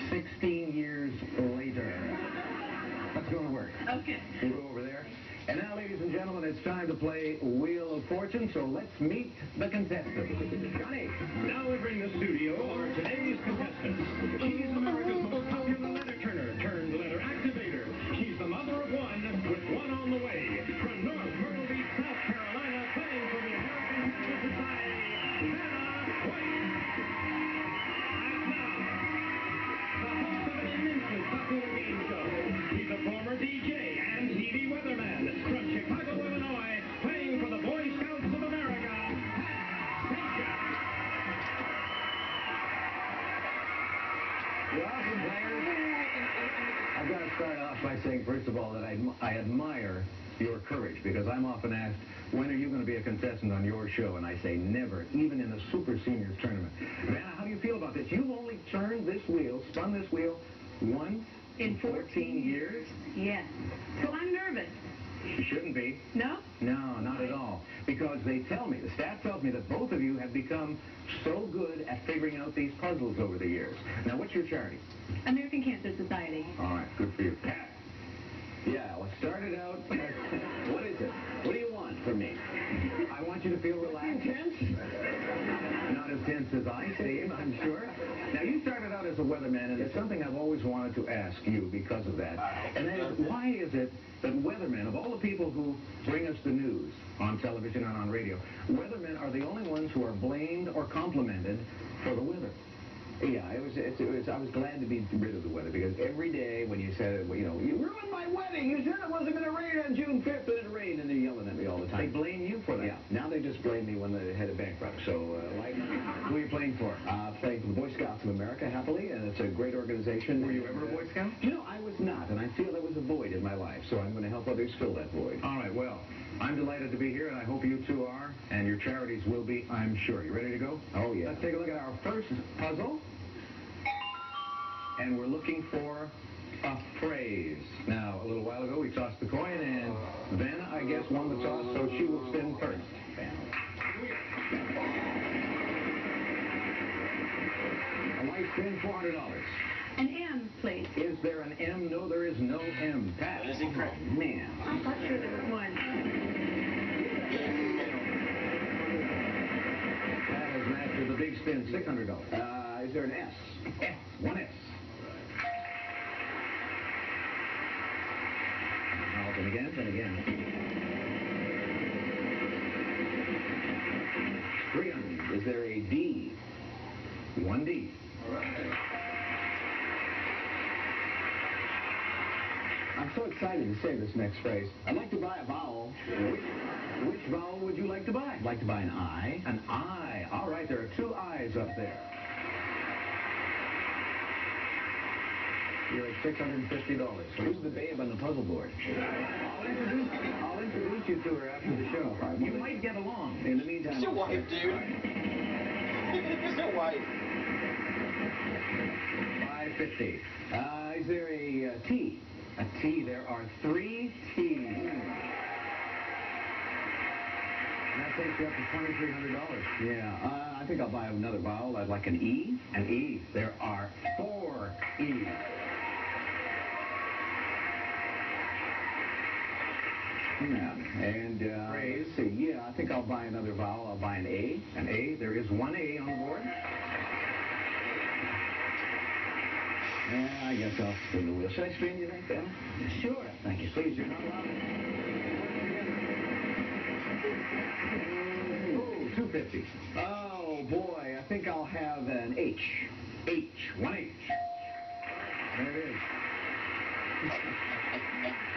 16 years later. Let's go to work. Okay. You go over there. And now, ladies and gentlemen, it's time to play Wheel of Fortune, so let's meet the contestants. Johnny. Now we bring the studio our today's contestants. She's America's most popular letter turner turned letter activator. She's the mother of one with one on the way. From North Myrtle Beach, South Carolina, playing for the American Cancer Society, Vanna White. And now, the host of an immensely popular game show. He's a former DJ and TV weatherman from Chicago, Illinois, playing for the Boy Scouts of America, Welcome, players. I've got to start off by saying, first of all, that I admire your courage, because I'm often asked, when are you going to be a contestant on your show? And I say never, even in the Super Seniors tournament. Vanna, how do you feel about this? You've only turned this wheel, spun this wheel, once In 14 years? Yes. So I'm nervous. You shouldn't be. No? No, not at all. Because they tell me, the staff tells me that both of you have become so good at figuring out these puzzles over the years. Now, what's your charity? American Cancer Society. All right, good for you. Pat. Yeah, well, started out... what is it? What do you want from me? I want you to feel relaxed. Intense? Not as tense as I seem, I'm sure. Now, you started out as a weatherman, and there's something I've always wanted to ask you because of that. And that is, why is it that weathermen, of all the people who bring us the news on television and on radio, weathermen are the only ones who are blamed or complimented for the weather? Yeah, I was glad to be rid of the weather, because every day when you said, you know, you ruined my wedding, you said it wasn't going to rain on June 5th, and it rained, and they're yelling at me all the time. They blame you for that? Yeah, now they just blame me when they're headed bankrupt. So, like... Who are you playing for? Playing for the Boy Scouts of America, happily, and it's a great organization. Were you ever a Boy Scout? You know, I was not, and I feel there was a void in my life, so I'm going to help others fill that void. All right, well, I'm delighted to be here, and I hope you two are, and your charities will be, I'm sure. You ready to go? Oh, yeah. Let's take a look at our first puzzle. And we're looking for a phrase. Now, a little while ago, we tossed the coin, and Vanna, I guess, won the toss, so she will spin first. A light spin, $400. An M, please. Is there an M? No, there is no M. Pat. That is incorrect. Oh, man. I thought sure there was one. Pat has mastered the big spin, $600. Is there an S? S. One S. Then again. 300. Is there a D? One D. All right. I'm so excited to say this next phrase. I'd like to buy a vowel. Which vowel would you like to buy? I'd like to buy an I. An I. All right, there are two I's up there. You're at $650. Who's the babe on the puzzle board? I'll introduce you to her after the show. You might get along. In the meantime, It's your wife, dude. It's your wife. $550. Is there a T? A T. There are three T's. And that takes you up to $2,300. Yeah, I think I'll buy another vowel. I'd like an E. An E. There are four E's. Yeah, and Phrase. let's see. Yeah, I think I'll buy another vowel. I'll buy an A. An A. There is one A on the board. I guess I'll spin the wheel. Should I spin, you think, Vanna? Sure. Thank you. Please, you're not allowed. Oh, $250. Oh, boy. I think I'll have an H. H. One H. There it is.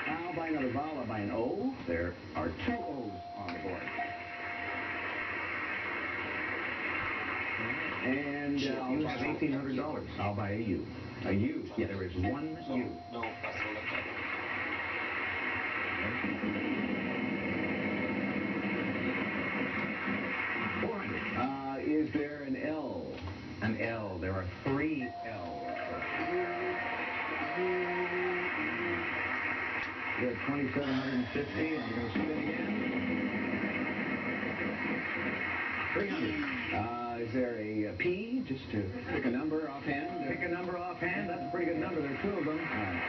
I'll buy another vowel. I'll buy an O. There are two O's on the board. And you have $1,800. I'll buy a U. A U. Yes. There is one U. No, that's the one that counts. $400. Is there an L? An L. There are three L's. You're at $2,750, and you're going to spin again. $300. Is there a P? Just to pick a number offhand? Pick a number offhand. That's a pretty good number. There are two of them. All right.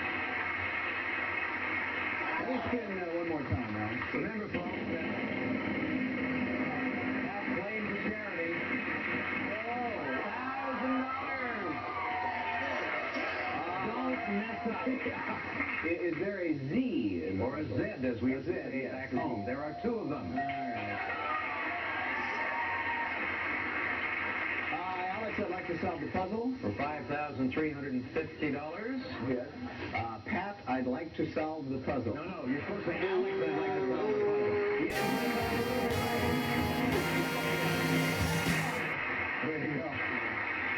Let me spin one more time now. Remember, folks, half claim to charity. Don't mess up. Is there a Z? Or a Z, as we A Z, say yes. back home. There are two of them. All right. Alex, I'd like to solve the puzzle. For $5,350. Yes. Pat, I'd like to solve the puzzle. No, you're supposed to say, Alex, I'd like to solve the puzzle. Yes. Way to go.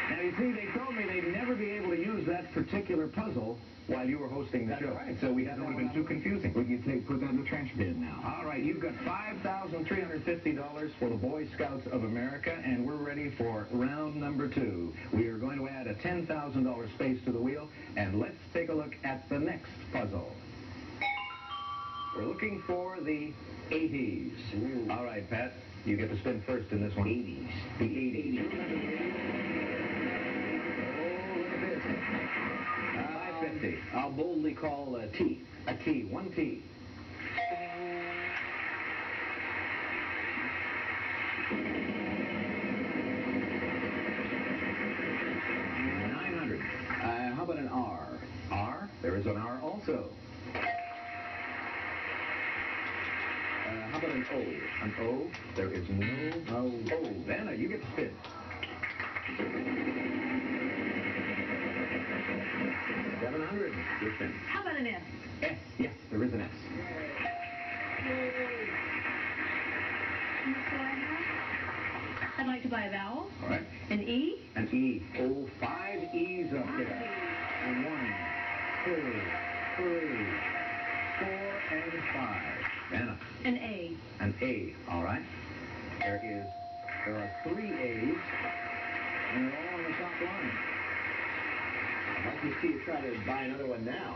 Now, you see, they told me they'd never be able to use that particular puzzle while you were hosting the show. Right. So that would have been too confusing. We can put that in the trash bin now. All right, you've got $5,350 for the Boy Scouts of America, and we're ready for round number 2. We are going to add a $10,000 space to the wheel, and let's take a look at the next puzzle. We're looking for the 80s. Ooh. All right, Pat, you get to spin first in this one. 80s. The 80s. Oh, look at this. 550. I'll boldly call a T. A T. 1 T. $900. How about an R? R? There is an R also. How about an O? An O? There is no O. Oh, Vanna, you get to spin. $700. Your spin. How about an S? S. Yes, there is an S. I'd like to buy a vowel. All right. An E. An E. Oh, 5 E's up there. 1, 2, 3, 4, and 5. Vanna. An A. An A. All right. There are 3 A's, and they're all on the top line. I'd like to see you try to buy another one now.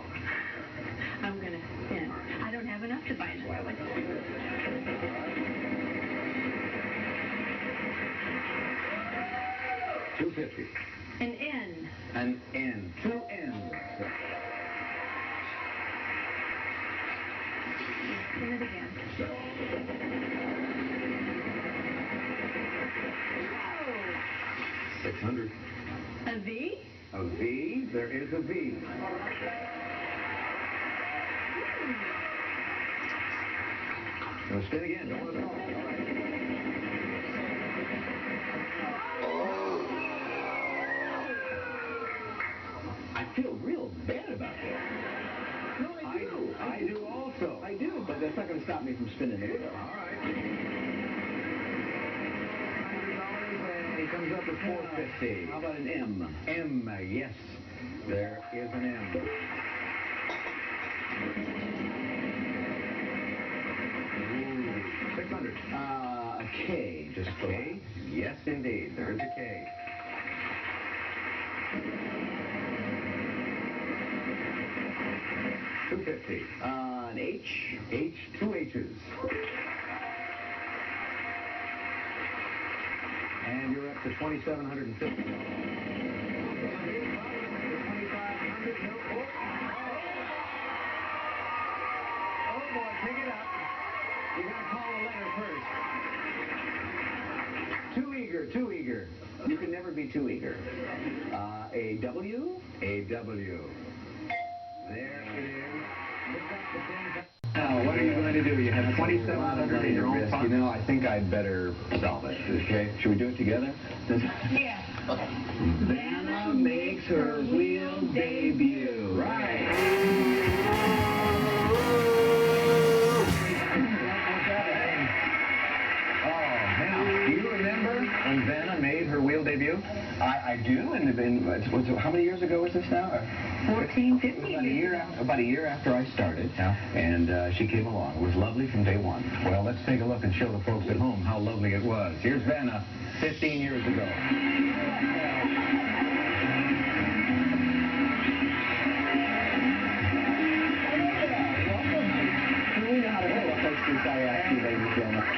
I'm going to spin. I don't have enough to buy another one. $250. An N. An N. 2 N's. Spin it again. Oh. $600. A V. A V. There is a V. Gonna spin again. Don't want to stall. All right. I feel real bad about that. No, I do. I do also. I do, but that's not going to stop me from spinning the wheel. All right. $100, and he comes up with $450. How about an M? M, yes. There is an M. Ooh, $600. A K, just a K? Yes, indeed. There is a K. $250. An H? H, 2 H's. And you're up to $2,750. Oh, boy, pick it up. You got to call the letter first. Too eager, too eager. You can never be too eager. A W? A W. There it is. Look up the $10,000. Now, what are you going to do? You have $2,700 in your own pocket. You know, I think I'd better solve it. Okay. Should we do it together? Yeah. Vanna makes her wheel debut. Right. When Vanna made her wheel debut? I do, and how many years ago was this now? 14, 15 About a year after I started, yeah. And she came along. It was lovely from day one. Well, let's take a look and show the folks at home how lovely it was. Here's Vanna 15 years ago.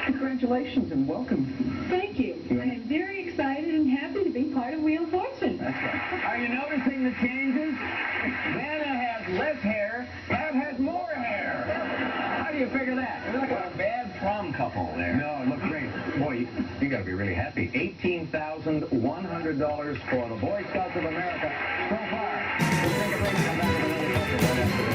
Congratulations and welcome. Thank you. I am very excited and happy to be part of Wheel of Fortune. That's right. Are you noticing the changes? Vanna has less hair, Pat has more hair. How do you figure that? You're like a bad prom couple there. No, it looks great. Boy, you got to be really happy. $18,100 for the Boy Scouts of America so far. We'll take a break and come back with another puzzle right after this.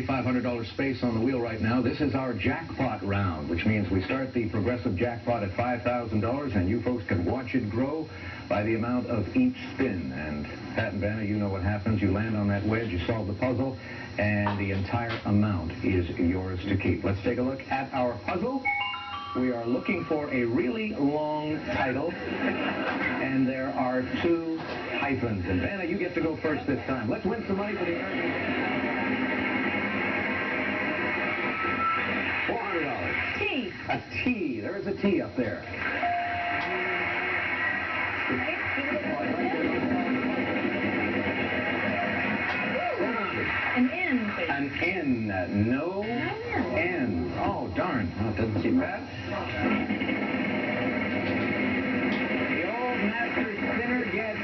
$500 space on the wheel right now. This is our jackpot round, which means we start the progressive jackpot at $5,000, and you folks can watch it grow by the amount of each spin. And Pat and Vanna, you know what happens. You land on that wedge, you solve the puzzle, and the entire amount is yours to keep. Let's take a look at our puzzle. We are looking for a really long title, and there are 2 hyphens. And Vanna, you get to go first this time. Let's win some money for the American. $400. T. A T. There is a T up there. An N, please. An N. No N. Oh, darn. Oh, it doesn't seem bad. The old master spinner gets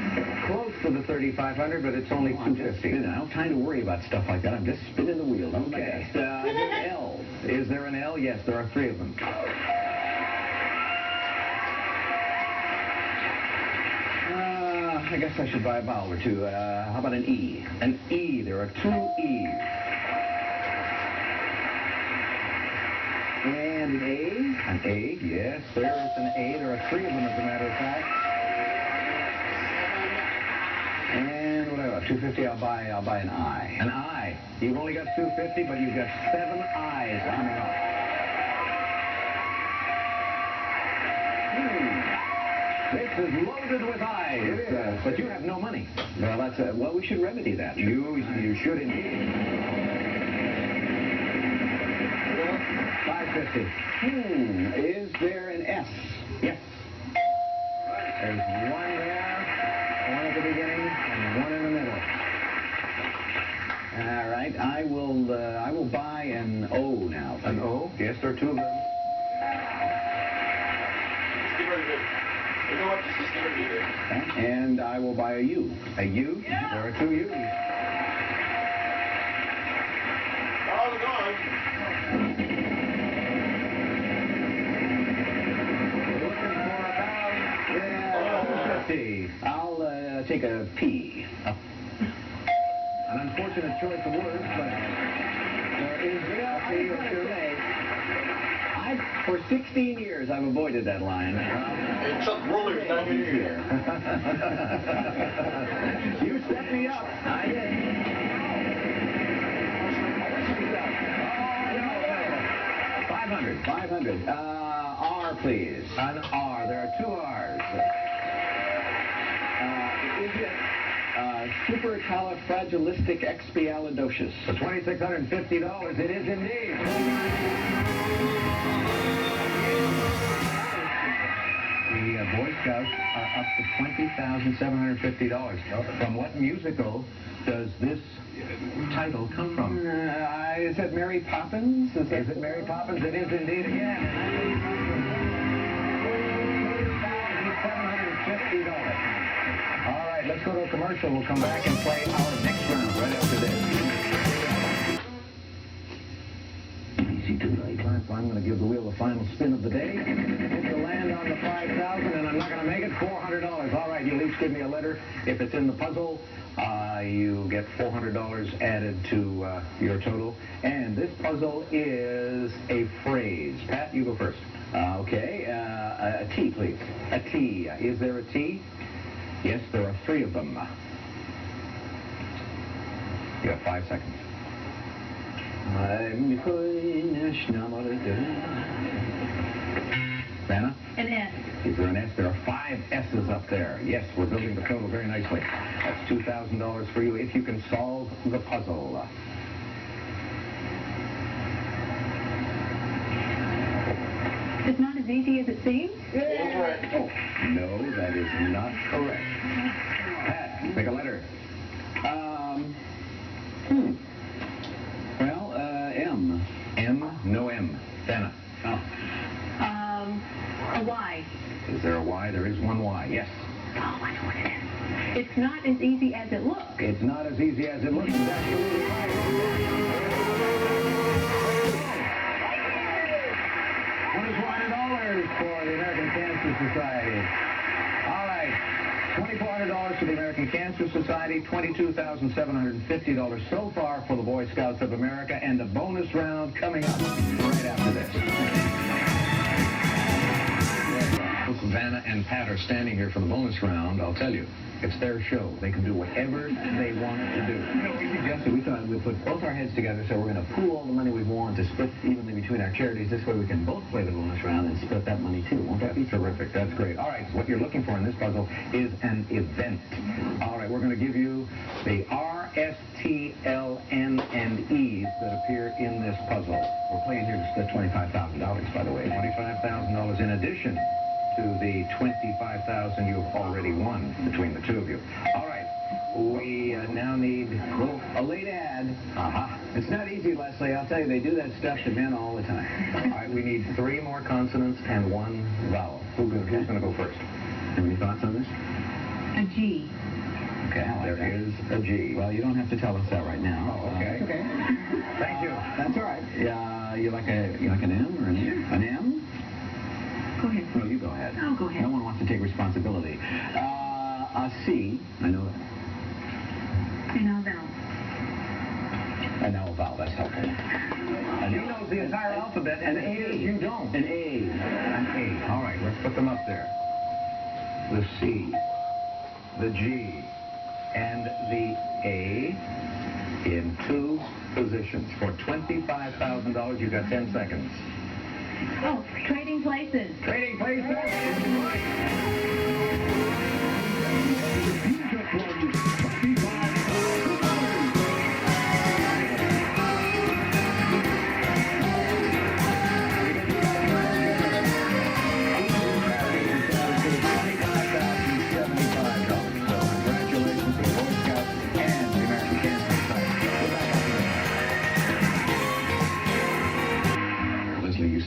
close to the 3,500, but it's only 250. I don't have time to worry about stuff like that. I'm just spinning the wheel. Okay. Is there an L? Is there an L? Yes, there are 3 of them. I guess I should buy a vowel or 2. How about an E? An E. There are 2 E's. And an A? An A, yes. There's an A. There are 3 of them, as a matter of fact. And what about 250? I'll buy an I. An I. You've only got 250, but you've got 7 I's coming up. This is loaded with eyes, but you have no money. Well, that's well, we should remedy that. You should indeed. 550. Is there an S? Yes. There's 1 there, 1 at the beginning, and 1 in the middle. All right, I will buy an O now. An O? Yes, there are 2 of them. And I will buy a U. A U? Yeah. There are 2 U's. All gone. We're looking for about 250. I'll take a P. An unfortunate choice of words, but there is a P or 2. For 16 years, I've avoided that line. Hey, Chuck Roller's not here. You set me up. I did. $500. $500. R, please. An R. There are 2 R's. Is it supercalifragilisticexpialidocious? For $2,650, it is indeed. The Boy Scouts are up to $20,750. From what musical does this title come from? Is it Mary Poppins? Is it Mary Poppins? It is indeed again. $750. All right, let's go to a commercial. We'll come back and play our next round right after this. Easy tonight. I'm going to give the wheel the final spin of the day. Hope to land on the 5,000, and I'm not going to make it. $400. All right, you'll each give me a letter. If it's in the puzzle, you get $400 added to your total. And this puzzle is a phrase. Pat, you go first. Okay. A T, please. A T. Is there a T? Yes, there are 3 of them. You have 5 seconds. Vanna? An S. Is there an S? There are 5 S's up there. Yes, we're building the total very nicely. That's $2,000 for you if you can solve the puzzle. It's not as easy as it seems? Yeah. Oh, no, that is not correct. Pat, pick a letter. Well, M. M? No M. Vanna. Oh. A Y. Is there a Y? There is 1 Y. Yes. Oh, I know what it is. It's not as easy as it looks. It's not as easy as it looks. It's absolutely right. $400 for the American Cancer Society. All right. $2,400 to the American Cancer Society, $22,750 so far for the Boy Scouts of America, and a bonus round coming up right after this. Vanna and Pat are standing here for the bonus round. I'll tell you, it's their show. They can do whatever they want to do. You know, we suggested, we thought we'd put both our heads together, so we're going to pool all the money we've won to split evenly between our charities. This way we can both play the bonus round and split that money too. Won't that be terrific? That's great. All right, what you're looking for in this puzzle is an event. All right, we're going to give you the R, S, T, L, N, and E's that appear in this puzzle. We're playing here to split $25,000, by the way. $25,000 in addition to the $25,000 you've already won between the two of you. All right, we now need a late ad. It's not easy, Leslie. I'll tell you, they do that stuff to men all the time. All right, we need 3 more consonants and 1 vowel. Who's going to go first? Have any thoughts on this? A G. Okay, there is a G. Well, you don't have to tell us that right now. Oh, okay. Okay. Thank you. That's all right. You like an M or an M? An M? Go ahead. No, you go ahead. I'll go ahead. No one wants to take responsibility. A C. I know that. And a vowel. And now a vowel. That's helpful. He knows the entire alphabet, and A, you don't. An A. An A. All right, let's put them up there. The C, the G, and the A in 2 positions. For $25,000, you've got 10 seconds. Oh, trading places. Trading places.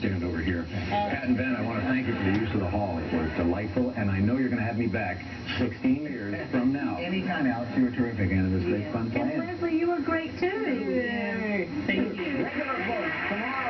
Stand over here. Pat and Ben, I want to thank you for the use of the hall. It was delightful, and I know you're going to have me back 16 years from now. Anytime, Alex. You were terrific, and it was great fun playing. And Leslie, you were great too. Yay. Thank you. Regular folks, tomorrow.